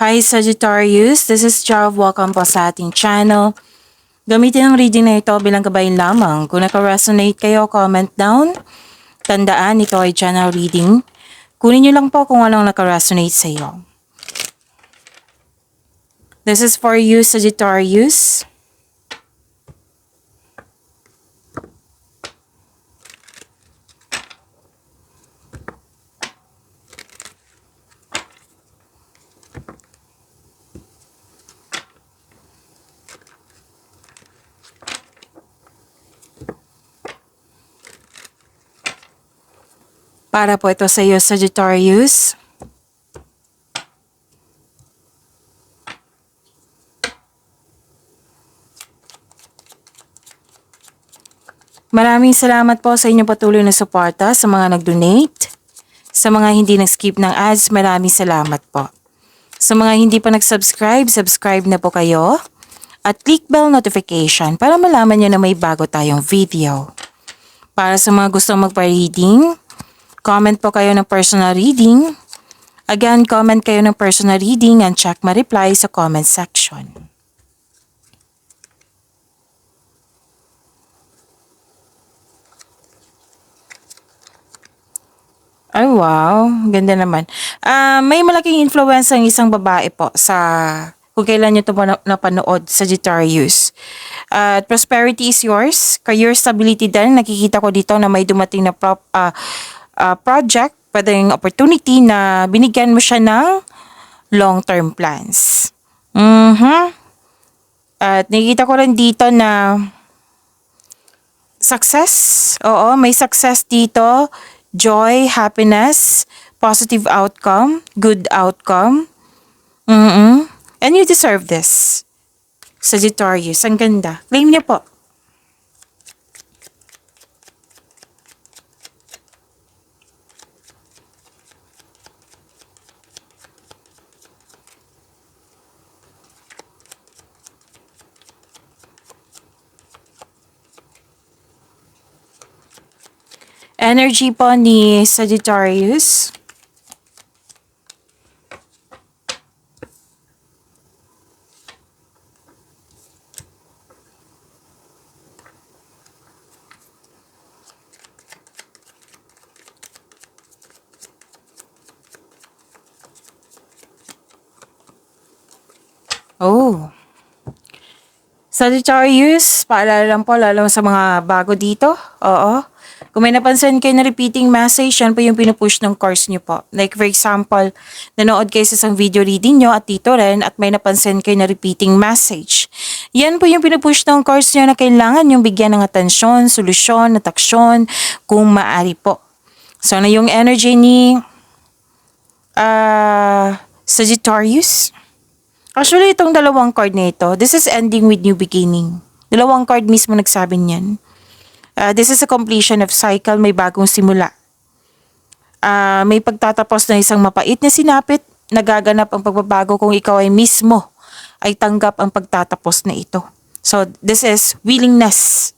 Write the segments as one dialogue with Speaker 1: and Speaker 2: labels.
Speaker 1: Hi Sagittarius, this is Jav. Welcome po sa ating channel. Gamitin ang reading na ito bilang gabayan lamang. Kung naka-resonate kayo, comment down. Tandaan, ito ay general reading. Kunin nyo lang po kung anong naka-resonate sa iyo. This is for you, Sagittarius. Para po ito sa iyo, Sagittarius. Maraming salamat po sa inyong patuloy na suporta sa mga nag-donate. Sa mga hindi nag-skip ng ads, maraming salamat po. Sa mga hindi pa nag-subscribe, subscribe na po kayo. At click bell notification para malaman nyo na may bago tayong video. Para sa mga gustong magpa-reading, comment po kayo ng personal reading. Again, comment kayo ng personal reading and check my reply sa comment section. Ay wow, ganda naman. May malaking influence ang isang babae po sa kung kailan nyo ito napanood, Sagittarius. Prosperity is yours. Career stability din. Nakikita ko dito na may dumating na project, pwedeng opportunity na binigyan mo siya ng long-term plans. At nakikita ko rin dito na success. Oo, may success dito. Joy, happiness, positive outcome, good outcome. And you deserve this. Sagittarius, ang ganda. Claim niyo po. Energy po ni Sagittarius. Oh. Sagittarius, paalala lang po lalo sa mga bago dito. Oo. Kung may napansin kayo na repeating message, yan po yung pinupush ng course nyo po. Like for example, nanood kayo sa isang video reading nyo at dito rin at may napansin kayo na repeating message. Yan po yung pinupush ng course nyo na kailangan yung bigyan ng atensyon, solusyon, at aksyon kung maaari po. So na yung energy ni Sagittarius. Actually, itong dalawang card na ito, this is ending with new beginning. Dalawang card mismo nagsabi niyan. This is a completion of cycle, may bagong simula. May pagtatapos na isang mapait na sinapit, nagaganap ang pagbabago kung ikaw ay mismo ay tanggap ang pagtatapos na ito. So, this is willingness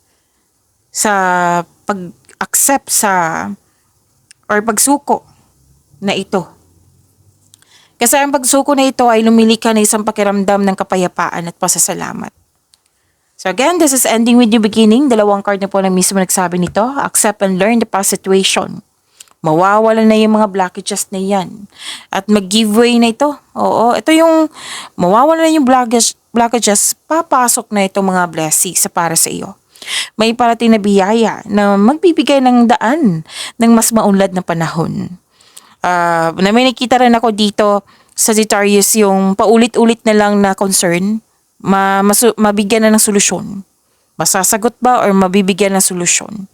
Speaker 1: sa pag-accept sa or pagsuko na ito. Kasi ang pagsuko na ito ay lumilika na isang pakiramdam ng kapayapaan at pasasalamat. So again, this is ending with new beginning. Dalawang card na po na mismo nagsabi nito. Accept and learn the past situation. Mawawala na yung mga blockages na yan. At mag-giveaway na ito. Oo, ito yung mawawala na yung blockages. Papasok na itong mga blessings sa para sa iyo. May parating na biyaya na magbibigay ng daan ng mas maunlad na panahon. May nakita rin ako dito, Sagittarius, yung paulit-ulit na lang na concern. Mabigyan na ng solusyon. Masasagot ba or mabibigyan ng solusyon?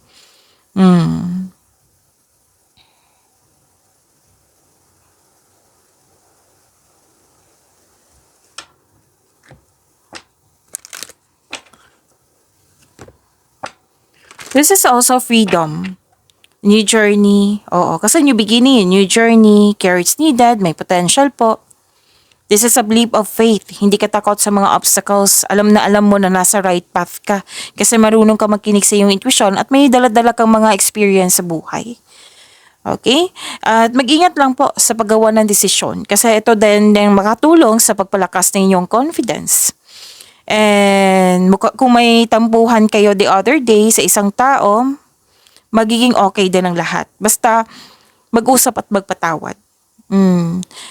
Speaker 1: This is also freedom. New journey. Oo, kasi new beginning, new journey, courage needed, may potential po. This is a leap of faith. Hindi ka takot sa mga obstacles. Alam mo na nasa right path ka. Kasi marunong ka magkinig sa iyong intuition at may dala-dala kang mga experience sa buhay. Okay? At mag-ingat lang po sa paggawa ng desisyon kasi ito din yung makatulong sa pagpalakas ng inyong confidence. And kung may tampuhan kayo the other day sa isang tao, magiging okay din ang lahat. Basta mag-usap at magpatawad.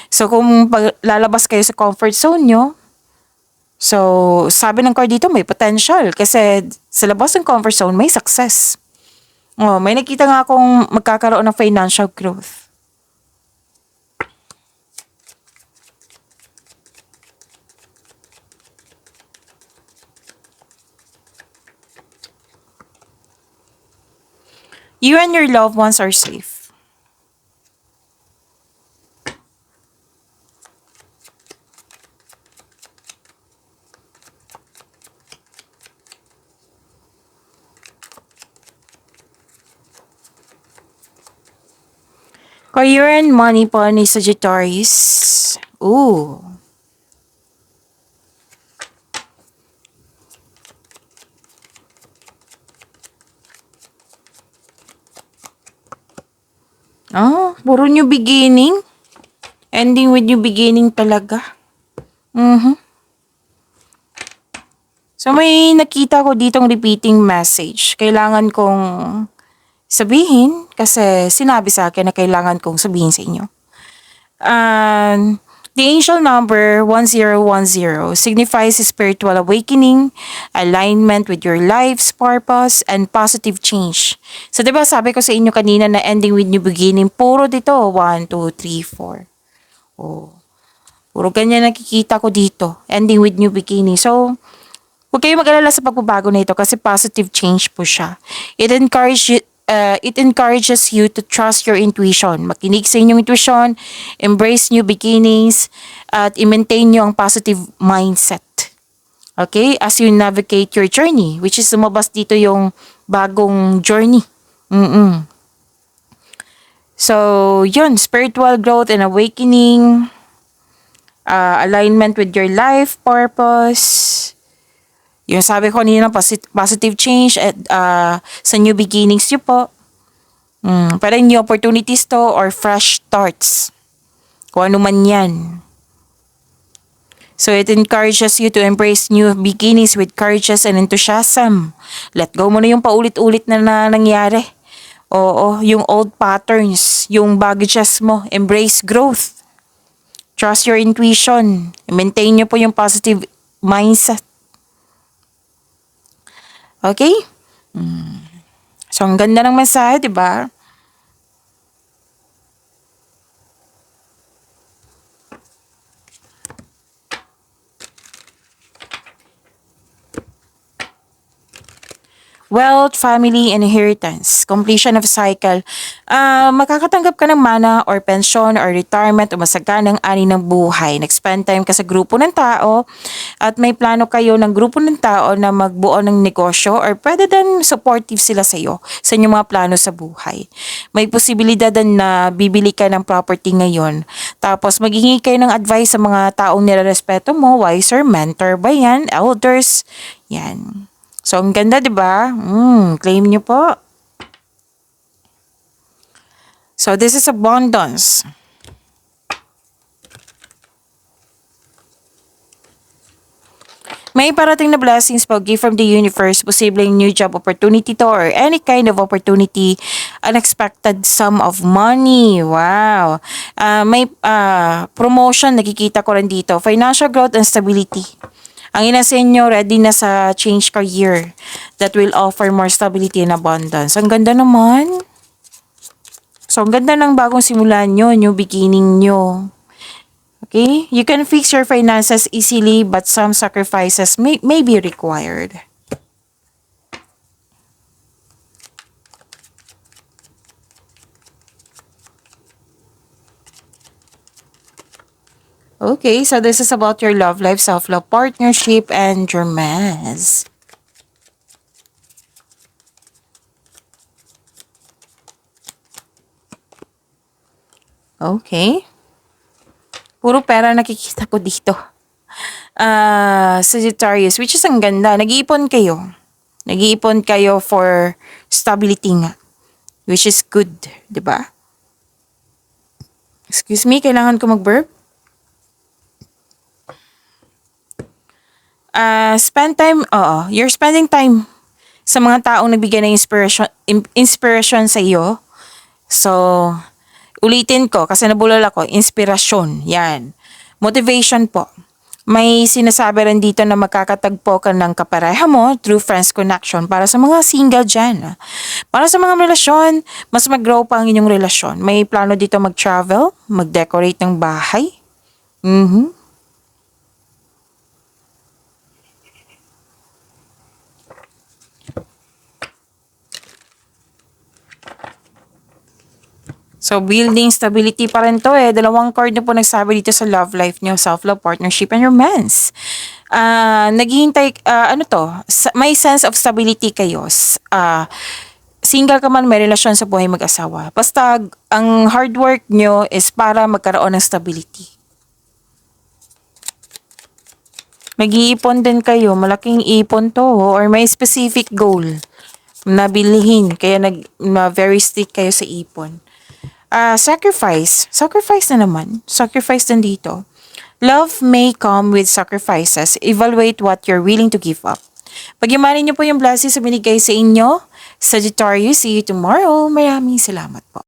Speaker 1: So kung lalabas kayo sa comfort zone nyo, so sabi ng card dito may potential kasi sa labas ng comfort zone may success. Oh, may nakita nga akong magkakaroon ng financial growth. You and your loved ones are safe. Career and money po ni Sagittarius. Ooh. Puro new beginning. Ending with new beginning talaga. So may nakita ko ditong repeating message. Kailangan kong sabihin kasi sinabi sa akin na kailangan kong sabihin sa inyo. The angel number 1010 signifies spiritual awakening, alignment with your life's purpose, and positive change. So, diba sabi ko sa inyo kanina na ending with new beginning, puro dito, 1, 2, 3, 4. Oh, puro ganyan nakikita ko dito, ending with new beginning. So, huwag kayo mag-alala sa pagbabago na ito kasi positive change po siya. It encourages you to trust your intuition. Makinig sa inyong intuition, embrace new beginnings, at i-maintain nyo ang positive mindset. Okay? As you navigate your journey, which is lumabas dito yung bagong journey. So, yun, spiritual growth and awakening, alignment with your life purpose, yung sabi ko kanina, positive change at sa new beginnings nyo po. Parang new opportunities to or fresh starts. Kung ano man yan. So it encourages you to embrace new beginnings with courage and enthusiasm. Let go mo na yung paulit-ulit na nangyari. Oo, yung old patterns, yung baggages mo. Embrace growth. Trust your intuition. Maintain nyo po yung positive mindset. Okay? So, ang ganda ng mensahe, di ba? Wealth, family, and inheritance. Completion of cycle. Makakatanggap ka ng mana or pension or retirement o masaganang ani ng buhay. Nag-spend time ka sa grupo ng tao at may plano kayo ng grupo ng tao na magbuo ng negosyo or pwede din supportive sila sa iyo sa inyong mga plano sa buhay. May posibilidad din na bibili ka ng property ngayon. Tapos maghingi kayo ng advice sa mga taong nirerespeto mo, wiser, mentor ba yan, elders, yan. So, ang ganda, di ba? Claim nyo po. So, this is abundance. May parating na blessings po, gift from the universe, posibleng new job opportunity to or any kind of opportunity, unexpected sum of money. Wow. May promotion, nakikita ko rin dito. Financial growth and stability. Ang ina sa inyo, ready na sa change career that will offer more stability and abundance. Ang ganda naman. So, ang ganda ng bagong simulan nyo, new beginning nyo. Okay? You can fix your finances easily but some sacrifices may be required. Okay, so this is about your love life, self-love, partnership, and romance. Okay. Puro pera nakikita ko dito. Sagittarius, which is ang ganda. Nag-iipon kayo. Nag-iipon kayo for stability nga. Which is good, di ba? Excuse me, kailangan ko mag-burp. Spend time, oo, you're spending time sa mga taong nagbigay ng inspiration sa iyo. So, ulitin ko kasi nabulol ako, inspirasyon, yan. Motivation po. May sinasabi rin dito na magkakatagpo ka ng kapareha mo through friends connection para sa mga single dyan. Para sa mga relasyon, mas mag-grow pa ang inyong relasyon. May plano dito mag-travel, mag-decorate ng bahay. So, building stability pa rin to eh. Dalawang card na po nagsabi dito sa love life nyo, self-love, partnership, and romance. Naghihintay, may sense of stability kayo. Single ka man, may relasyon sa buhay mag-asawa. Basta, ang hard work nyo is para magkaroon ng stability. Mag-iipon din kayo, malaking ipon to, or may specific goal na bilhin, kaya very strict kayo sa ipon. Sacrifice. Sacrifice na naman. Sacrifice din dito. Love may come with sacrifices. Evaluate what you're willing to give up. Pagyamanin niyo po yung blessings na binigay sa inyo. Sagittarius, see you tomorrow. Maraming salamat po.